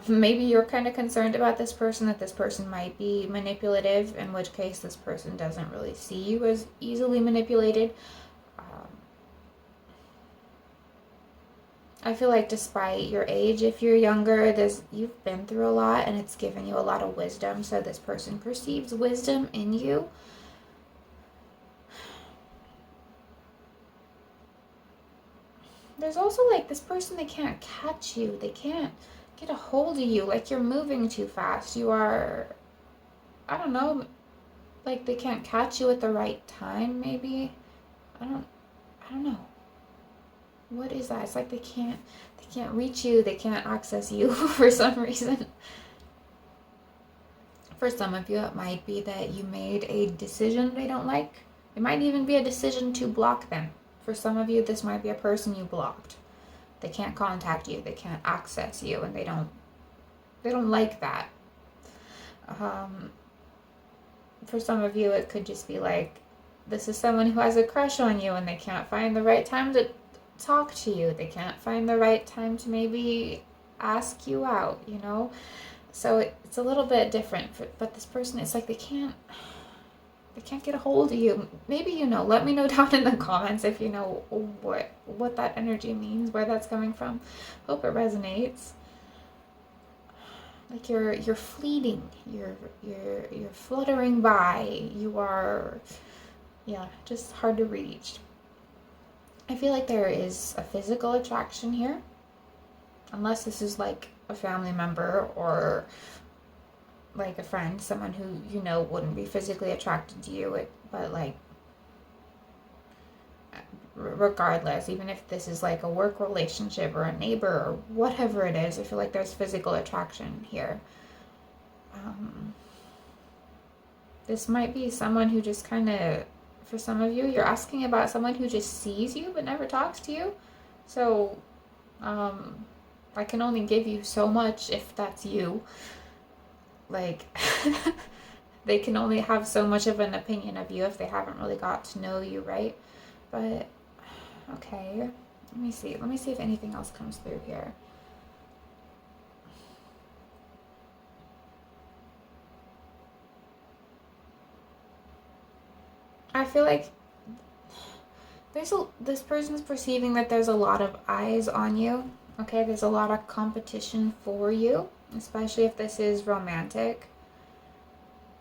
S1: Maybe you're kind of concerned about this person, that this person might be manipulative, in which case this person doesn't really see you as easily manipulated. I feel like despite your age, if you're younger, you've been through a lot and it's given you a lot of wisdom, so this person perceives wisdom in you. There's also like this person, they can't catch you, they can't get a hold of you, like you're moving too fast. You are, I don't know, like they can't catch you at the right time, maybe. I don't know. What is that? It's like they can't reach you, they can't access you for some reason. For some of you, it might be that you made a decision they don't like. It might even be a decision to block them. For some of you, this might be a person you blocked. They can't contact you, they can't access you, and they don't like that. For some of you, it could just be like, this is someone who has a crush on you and they can't find the right time to talk to you. They can't find the right time to maybe ask you out, you know? So it's a little bit different, but this person, it's like they can't get a hold of you. Maybe you know. Let me know down in the comments if you know what that energy means, where that's coming from. Hope it resonates. Like you're fleeting. You're fluttering by. You are, yeah, just hard to reach. I feel like there is a physical attraction here, unless this is like a family member or like a friend, someone who you know wouldn't be physically attracted to you, but like regardless, even if this is like a work relationship or a neighbor or whatever it is, I feel like there's physical attraction here. This might be someone who just kind of, for some of you, you're asking about someone who just sees you but never talks to you. So I can only give you so much if that's you. Like, they can only have so much of an opinion of you if they haven't really got to know you, right? But, okay. Let me see if anything else comes through here. I feel like this person's perceiving that there's a lot of eyes on you. Okay, there's a lot of competition for you, especially if this is romantic.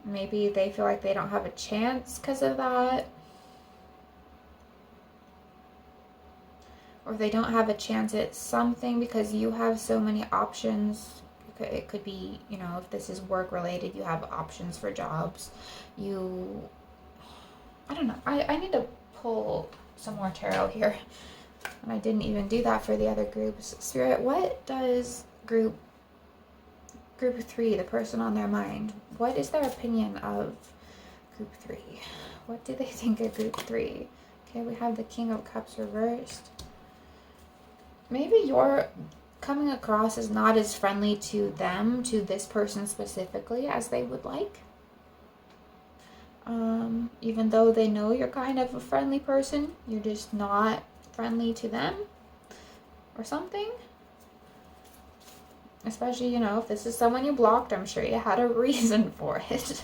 S1: Maybe they feel like they don't have a chance because of that. Or they don't have a chance at something because you have so many options. It could be, you know, if this is work related, you have options for jobs. I don't know. I need to pull some more tarot here. And I didn't even do that for the other groups. Spirit, what does group 3, the person on their mind, what is their opinion of group 3? What do they think of group 3? Okay, we have the King of Cups reversed. Maybe coming across as not as friendly to them, to this person specifically, as they would like. Even though they know you're kind of a friendly person, you're just not friendly to them or something. Especially, you know, if this is someone you blocked, I'm sure you had a reason for it.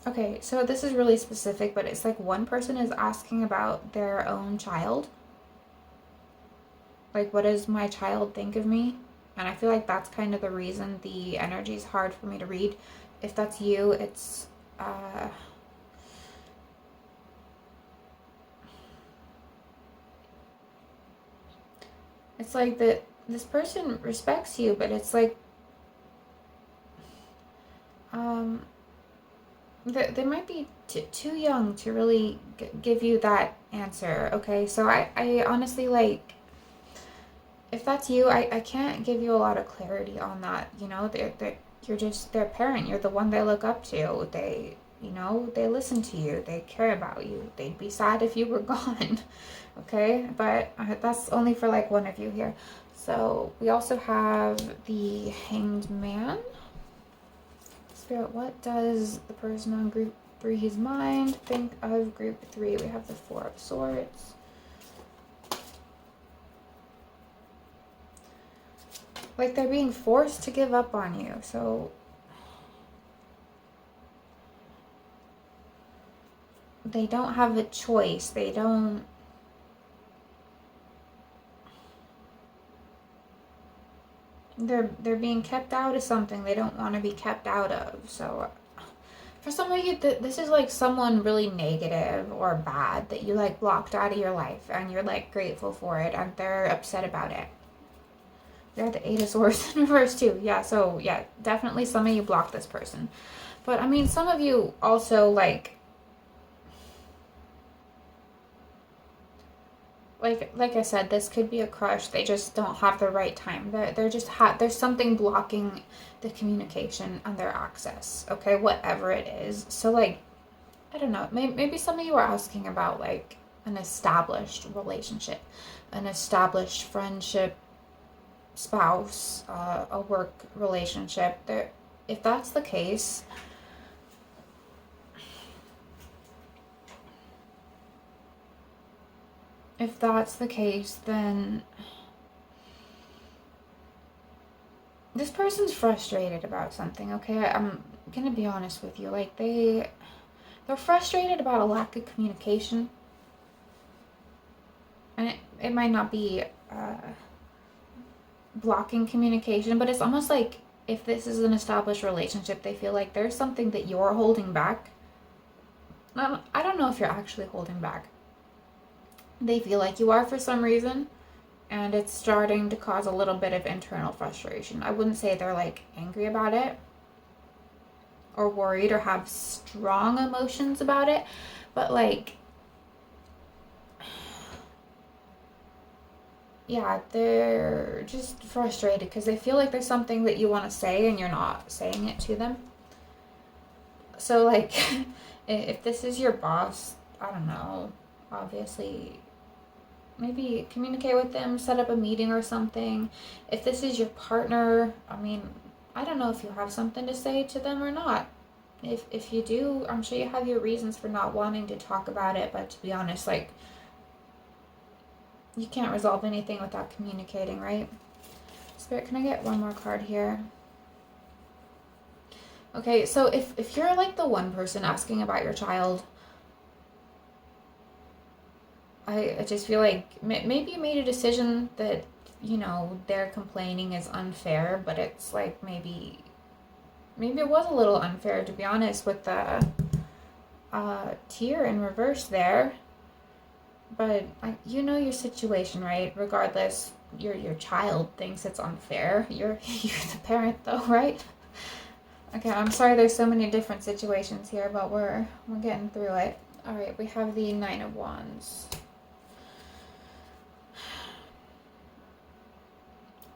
S1: Okay, so this is really specific, but it's like one person is asking about their own child. Like, what does my child think of me? And I feel like that's kind of the reason the energy is hard for me to read. If that's you, it's like that this person respects you, but it's like they might be too young to really give you that answer. Okay, so I honestly, like, if that's you, I can't give you a lot of clarity on that. You know, you're just their parent. You're the one they look up to. They, you know, they listen to you. They care about you. They'd be sad if you were gone. Okay, but that's only for like one of you here. So we also have the Hanged Man. Spirit, what does the person on group 3's mind think of group 3? We have the Four of Swords. Like they're being forced to give up on you. So they don't have a choice. They don't. They're being kept out of something they don't want to be kept out of. So for some of you, this is like someone really negative or bad that you like blocked out of your life, and you're like grateful for it, and they're upset about it. They're the Eight of Swords in reverse too. Yeah, so yeah, definitely some of you blocked this person. But I mean, some of you also like I said, this could be a crush. They just don't have the right time. They're just there's something blocking the communication and their access. Okay, whatever it is. So like, I don't know. Maybe some of you are asking about like an established relationship, an established friendship, spouse, a work relationship. If that's the case, then this person's frustrated about something, okay? I'm gonna be honest with you. Like, they're frustrated about a lack of communication. And it might not be blocking communication, but it's almost like if this is an established relationship, they feel like there's something that you're holding back. I don't know if you're actually holding back. They feel like you are for some reason, and it's starting to cause a little bit of internal frustration. I wouldn't say they're like angry about it or worried or have strong emotions about it, but like, yeah, they're just frustrated because they feel like there's something that you want to say and you're not saying it to them. So like, if this is your boss, I don't know, obviously maybe communicate with them, set up a meeting or something. If this is your partner, I mean, I don't know if you have something to say to them or not. If you do, I'm sure you have your reasons for not wanting to talk about it, but to be honest, like, you can't resolve anything without communicating, right? Spirit, can I get one more card here? Okay, so if you're like the one person asking about your child, I just feel like maybe you made a decision that, you know, their complaining is unfair, but it's like maybe it was a little unfair, to be honest, with the tear in reverse there. But you know your situation, right? Regardless, your child thinks it's unfair. You're the parent though, right? Okay, I'm sorry there's so many different situations here, but we're getting through it. All right, we have the Nine of Wands.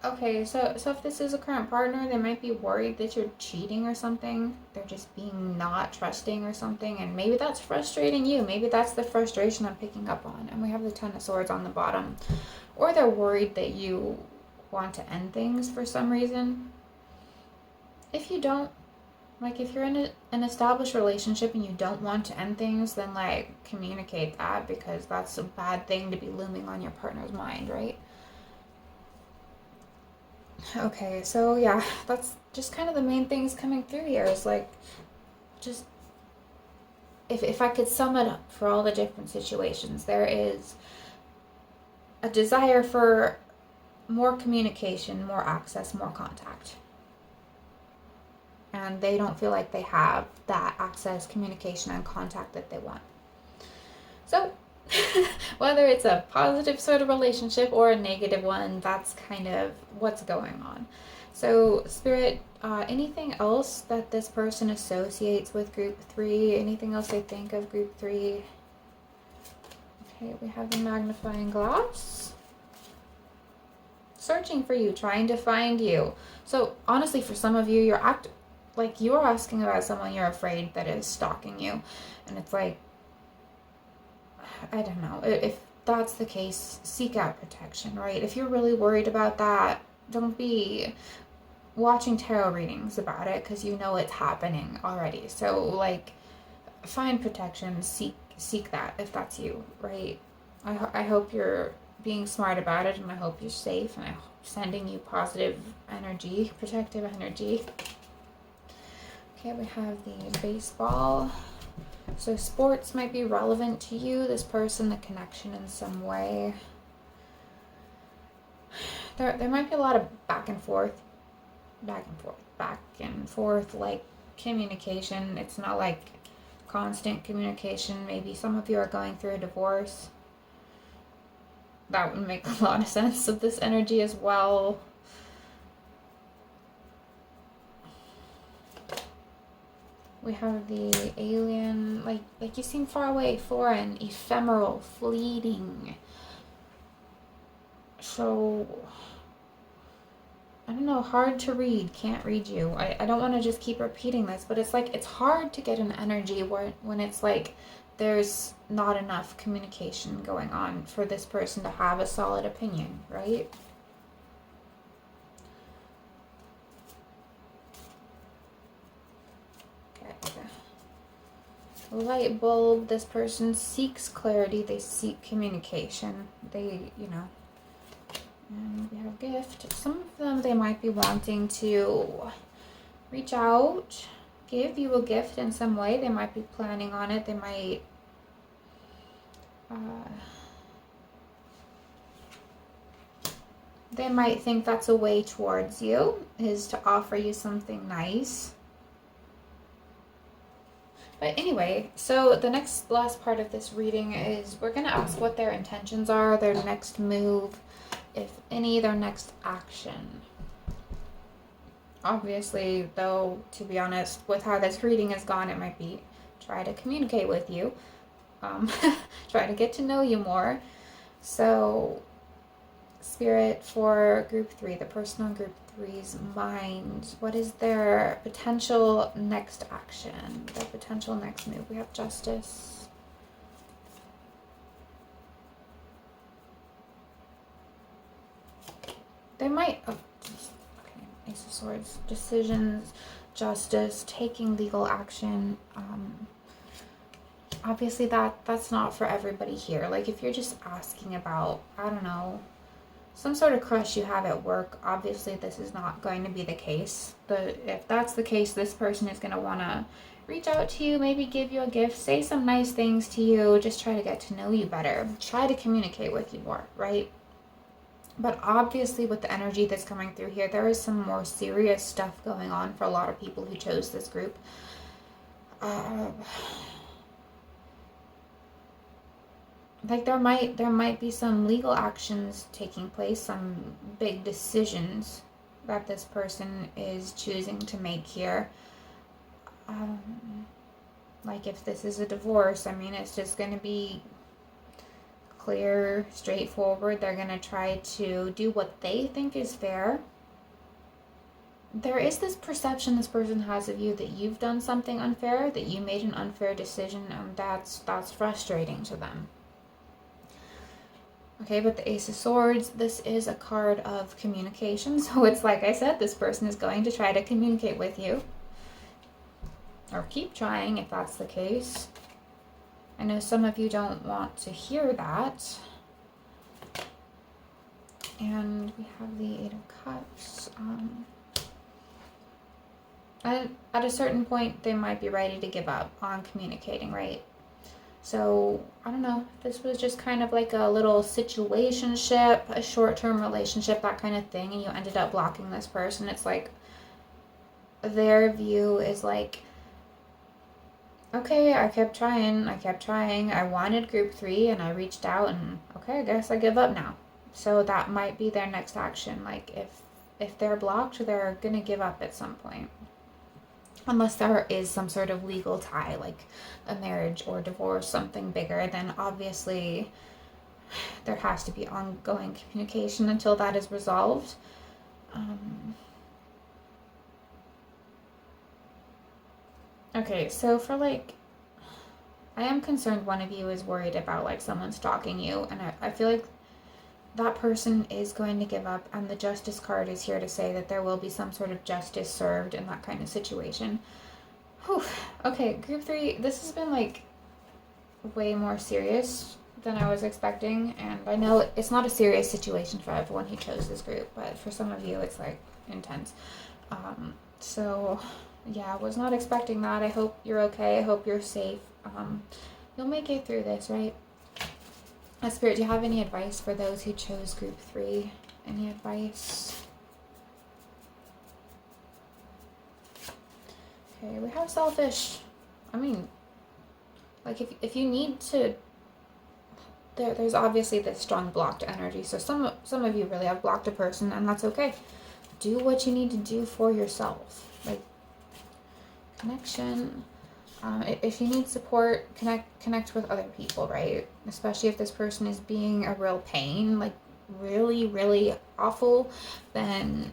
S1: Okay, so if this is a current partner, they might be worried that you're cheating or something. They're just being not trusting or something, and maybe that's frustrating you. Maybe that's the frustration I'm picking up on. And we have the Ten of Swords on the bottom. Or they're worried that you want to end things for some reason. If you don't, like if you're in an established relationship and you don't want to end things, then like communicate that, because that's a bad thing to be looming on your partner's mind, right? Okay, so yeah, that's just kind of the main things coming through here is like, just, if I could sum it up for all the different situations, there is a desire for more communication, more access, more contact. And they don't feel like they have that access, communication, and contact that they want. So, whether it's a positive sort of relationship or a negative one, that's kind of what's going on. So, Spirit, anything else that this person associates with group 3? Anything else they think of group 3? Okay, we have the magnifying glass. Searching for you, trying to find you. So, honestly, for some of you, you're asking about someone you're afraid that is stalking you. And it's like, I don't know, if that's the case, seek out protection, right? If you're really worried about that, don't be watching tarot readings about it, because you know it's happening already. So like, find protection, seek that if that's you, right? I hope you're being smart about it, and I hope you're safe, and I'm sending you positive energy, protective energy. Okay, we have the baseball. So sports might be relevant to you, this person, the connection in some way. There might be a lot of back and forth, like communication. It's not like constant communication. Maybe some of you are going through a divorce. That would make a lot of sense with this energy as well. We have the alien, like you seem far away, foreign, ephemeral, fleeting. So, I don't know, hard to read, can't read you. I don't want to just keep repeating this, but it's like, it's hard to get an energy when it's like there's not enough communication going on for this person to have a solid opinion, right? Light bulb, this person seeks clarity, they seek communication, they, and we have gift. Some of them, they might be wanting to reach out, give you a gift in some way. They might be planning on it. They might think that's a way towards you, is to offer you something nice. But anyway, so the last part of this reading is we're going to ask what their intentions are, their next move, if any, their next action. Obviously, though, to be honest, with how this reading has gone, it might be try to communicate with you, try to get to know you more. So, Spirit, for group 3, the person on group 3's mind, what is their potential next action, their potential next move? We have Justice. They might, Ace of Swords, decisions, justice, taking legal action. Obviously that's not for everybody here. Like if you're just asking about, I don't know, some sort of crush you have at work, obviously this is not going to be the case. If that's the case, this person is going to want to reach out to you, maybe give you a gift, say some nice things to you, just try to get to know you better, try to communicate with you more, right? But obviously with the energy that's coming through here, there is some more serious stuff going on for a lot of people who chose this group. Like there might be some legal actions taking place, some big decisions that this person is choosing to make here. Like if this is a divorce, I mean, it's just going to be clear, straightforward. They're going to try to do what they think is fair. There is this perception this person has of you that you've done something unfair, that you made an unfair decision, and that's frustrating to them. Okay, but the Ace of Swords, this is a card of communication. So it's like I said, this person is going to try to communicate with you. Or keep trying if that's the case. I know some of you don't want to hear that. And we have the Eight of Cups. At a certain point, they might be ready to give up on communicating, right? So, I don't know, this was just kind of like a little situationship, a short-term relationship, that kind of thing, and you ended up blocking this person. It's like, their view is like, okay, I kept trying, I wanted group 3, and I reached out, and okay, I guess I give up now. So that might be their next action. Like, if they're blocked, they're gonna give up at some point. Unless there is some sort of legal tie, like a marriage or divorce, something bigger, then obviously there has to be ongoing communication until that is resolved. Okay, so for like, I am concerned one of you is worried about like someone stalking you, and I feel like that person is going to give up, and the Justice card is here to say that there will be some sort of justice served in that kind of situation. Whew. Okay, group 3, this has been like way more serious than I was expecting, and I know it's not a serious situation for everyone who chose this group, but for some of you it's like intense. So yeah, I was not expecting that. I hope you're okay. I hope you're safe. You'll make it through this, right? Spirit, do you have any advice for those who chose group 3? Any advice? Okay, we have selfish. I mean, like if you need to, there's obviously this strong blocked energy. So some of you really have blocked a person, and that's okay. Do what you need to do for yourself. Like, connection. If you need support, connect with other people, right? Especially if this person is being a real pain, like really, really awful, then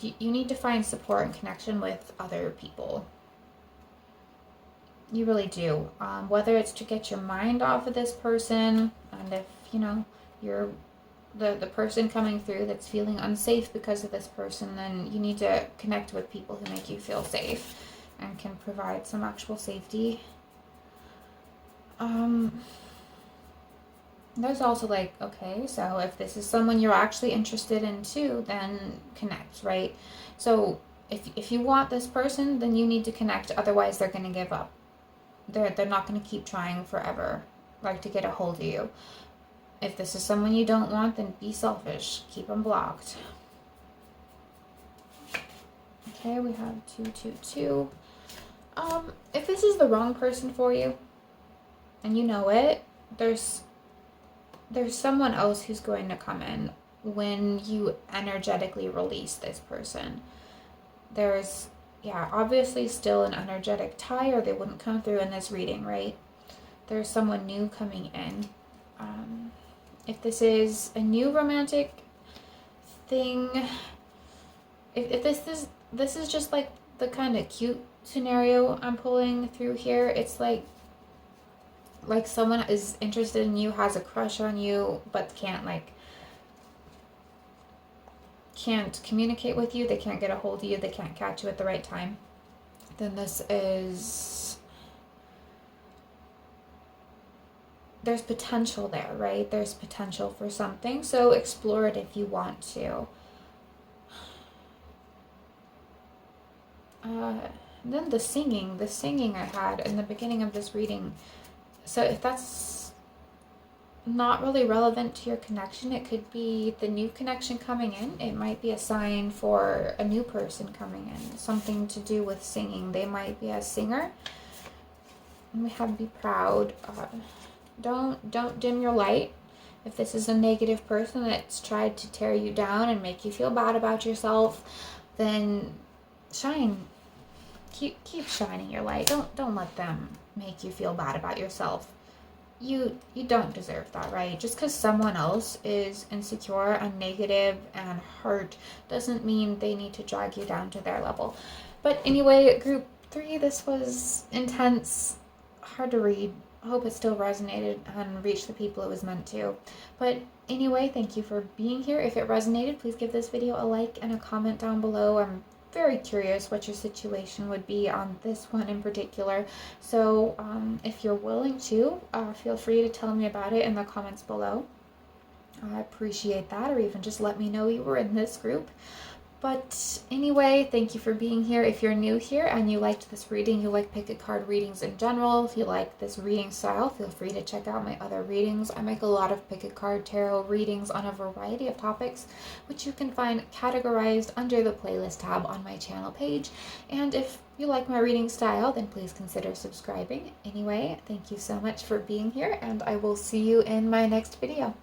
S1: you need to find support and connection with other people. You really do. Whether it's to get your mind off of this person, and if, you know, you're the person coming through that's feeling unsafe because of this person, then you need to connect with people who make you feel safe and can provide some actual safety. There's also like, okay, so if this is someone you're actually interested in too, then connect, right? So if you want this person, then you need to connect, otherwise they're going to give up. They're not going to keep trying forever, like, to get a hold of you. If this is someone you don't want, then be selfish. Keep them blocked. Okay, we have 222. If this is the wrong person for you, and you know it, there's someone else who's going to come in when you energetically release this person. There's, yeah, obviously still an energetic tie, or they wouldn't come through in this reading, right? There's someone new coming in. If this is a new romantic thing, if this is just like the kind of cute scenario I'm pulling through here, it's like someone is interested in you, has a crush on you, but can't communicate with you, they can't get a hold of you, they can't catch you at the right time. Then this is, there's potential there, right? There's potential for something, so explore it if you want to. Then the singing I had in the beginning of this reading. So if that's not really relevant to your connection, it could be the new connection coming in. It might be a sign for a new person coming in. Something to do with singing. They might be a singer. And we have be proud. Don't dim your light. If this is a negative person that's tried to tear you down and make you feel bad about yourself, then shine. Keep shining your light. Don't let them make you feel bad about yourself. you don't deserve that, right? Just because someone else is insecure and negative and hurt doesn't mean they need to drag you down to their level. But anyway, group 3, this was intense, hard to read. I hope it still resonated and reached the people it was meant to. But anyway, thank you for being here. If it resonated, please give this video a like and a comment down below. I'm very curious what your situation would be on this one in particular. So if you're willing to, feel free to tell me about it in the comments below. I appreciate that, or even just let me know you were in this group. But anyway, thank you for being here. If you're new here and you liked this reading, you like pick a card readings in general, if you like this reading style, feel free to check out my other readings. I make a lot of pick a card tarot readings on a variety of topics, which you can find categorized under the playlist tab on my channel page. And if you like my reading style, then please consider subscribing. Anyway, thank you so much for being here, and I will see you in my next video.